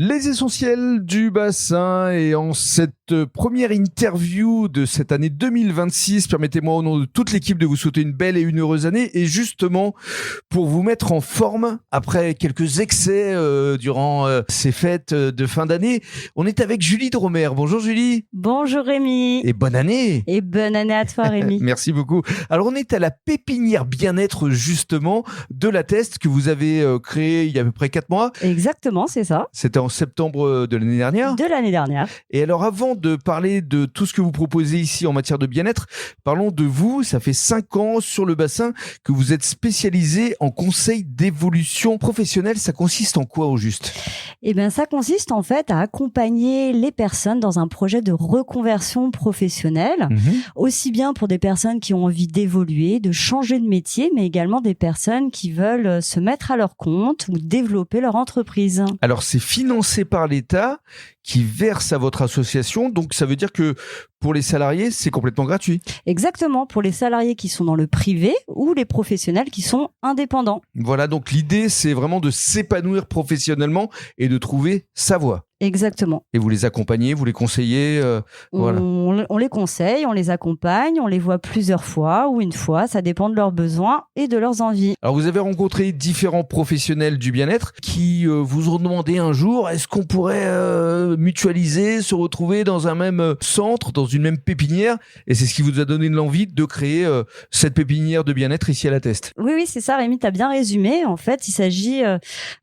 Les essentiels du bassin, et en cette première interview de cette année 2026, permettez-moi au nom de toute l'équipe de vous souhaiter une belle et une heureuse année, et justement pour vous mettre en forme après quelques excès durant ces fêtes de fin d'année, on est avec Julie Dromer. Bonjour Julie. Bonjour Rémi. Et bonne année. Et bonne année à toi Rémi. Merci beaucoup. Alors on est à la pépinière bien-être justement de la Teste que vous avez créée il y a à peu près 4 mois. Exactement, c'est ça. C'était en septembre de l'année dernière. De l'année dernière. Et alors avant de parler de tout ce que vous proposez ici en matière de bien-être, parlons de vous. Ça fait 5 ans sur le bassin que vous êtes spécialisé en conseil d'évolution professionnelle. Ça consiste en quoi au juste ? Eh bien, ça consiste en fait à accompagner les personnes dans un projet de reconversion professionnelle, aussi bien pour des personnes qui ont envie d'évoluer, de changer de métier, mais également des personnes qui veulent se mettre à leur compte ou développer leur entreprise. Alors, c'est financé par l'État qui verse à votre association, donc ça veut dire que pour les salariés, c'est complètement gratuit. Exactement, pour les salariés qui sont dans le privé ou les professionnels qui sont indépendants. Voilà, donc l'idée, c'est vraiment de s'épanouir professionnellement et de trouver sa voie. Exactement. Et vous les accompagnez, vous les conseillez voilà. On les conseille, on les accompagne, on les voit plusieurs fois ou une fois, ça dépend de leurs besoins et de leurs envies. Alors vous avez rencontré différents professionnels du bien-être qui vous ont demandé un jour, est-ce qu'on pourrait mutualiser, se retrouver dans un même centre, dans une même pépinière, et c'est ce qui vous a donné l'envie de créer cette pépinière de bien-être ici à la Teste. Oui, c'est ça Rémi, tu as bien résumé. En fait, il s'agit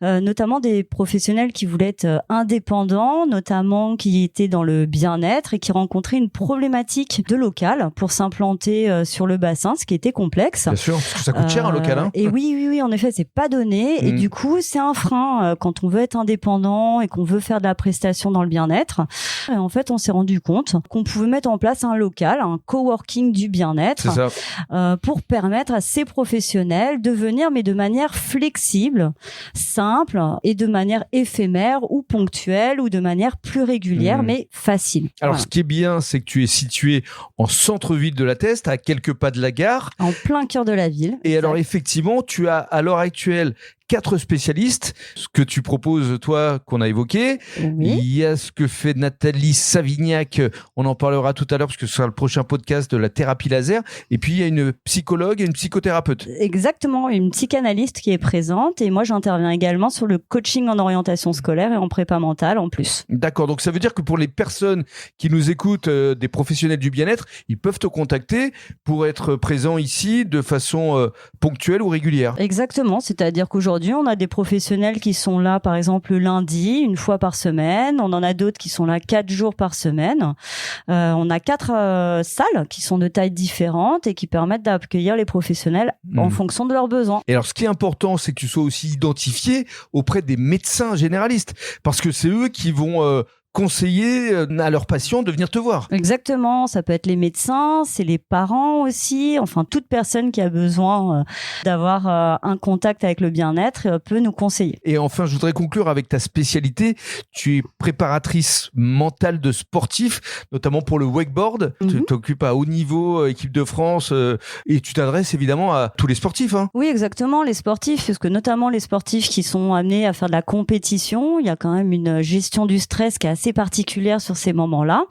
notamment des professionnels qui voulaient être indépendants, notamment qui étaient dans le bien-être et qui rencontraient une problématique de local pour s'implanter sur le bassin, ce qui était complexe. Bien sûr, parce que ça coûte cher un local. Hein. Et oui, en effet, c'est pas donné. Et du coup, c'est un frein quand on veut être indépendant et qu'on veut faire de la prestation dans le bien-être. Et en fait, on s'est rendu compte qu'on pouvait mettre en place un local, un coworking du bien-être, c'est ça. pour permettre à ces professionnels de venir, mais de manière flexible, simple et de manière éphémère ou ponctuelle, ou de manière plus régulière, mais facile. Alors, voilà. Ce qui est bien, c'est que tu es situé en centre-ville de la Teste, à quelques pas de la gare. En plein cœur de la ville. Et alors, effectivement, tu as à l'heure actuelle 4 spécialistes. Ce que tu proposes, toi, qu'on a évoqué. Oui. Il y a ce que fait Nathalie Savignac. On en parlera tout à l'heure parce que ce sera le prochain podcast de la thérapie laser. Et puis, il y a une psychologue et une psychothérapeute. Exactement. Une psychanalyste qui est présente. Et moi, j'interviens également sur le coaching en orientation scolaire et en prépa mentale en plus. D'accord. Donc, ça veut dire que pour les personnes qui nous écoutent, des professionnels du bien-être, ils peuvent te contacter pour être présents ici de façon ponctuelle ou régulière. Exactement. C'est-à-dire qu'aujourd'hui, on a des professionnels qui sont là, par exemple, le lundi, une fois par semaine. On en a d'autres qui sont là 4 jours par semaine. On a 4 salles qui sont de tailles différentes et qui permettent d'accueillir les professionnels en fonction de leurs besoins. Et alors, ce qui est important, c'est que tu sois aussi identifié auprès des médecins généralistes, parce que c'est eux qui vont conseiller à leurs patients de venir te voir. Exactement, ça peut être les médecins, c'est les parents aussi, enfin toute personne qui a besoin d'avoir un contact avec le bien-être peut nous conseiller. Et enfin, je voudrais conclure avec ta spécialité. Tu es préparatrice mentale de sportifs, notamment pour le wakeboard. Tu t'occupes à haut niveau, équipe de France, et tu t'adresses évidemment à tous les sportifs. Hein. Oui, exactement, les sportifs, parce que notamment les sportifs qui sont amenés à faire de la compétition, il y a quand même une gestion du stress qui est assez particulière sur ces moments-là.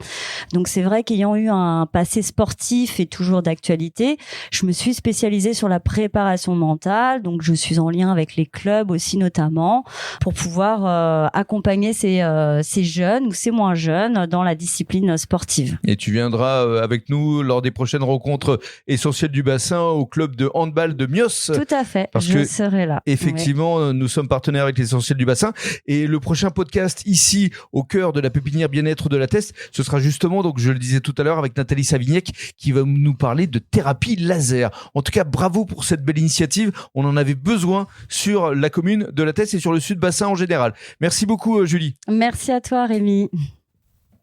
Donc c'est vrai qu'ayant eu un passé sportif et toujours d'actualité, je me suis spécialisée sur la préparation mentale. Donc je suis en lien avec les clubs aussi notamment pour pouvoir accompagner ces jeunes ou ces moins jeunes dans la discipline sportive. Et tu viendras avec nous lors des prochaines rencontres essentielles du bassin au club de handball de Mios. Tout à fait, je serai là. Effectivement, nous sommes partenaires avec l'essentiel du bassin. Et le prochain podcast ici au cœur de la pépinière bien-être de la Teste, ce sera justement, donc je le disais tout à l'heure, avec Nathalie Savignac qui va nous parler de thérapie laser. En tout cas, bravo pour cette belle initiative. On en avait besoin sur la commune de la Teste et sur le sud bassin en général. Merci beaucoup, Julie. Merci à toi, Rémi.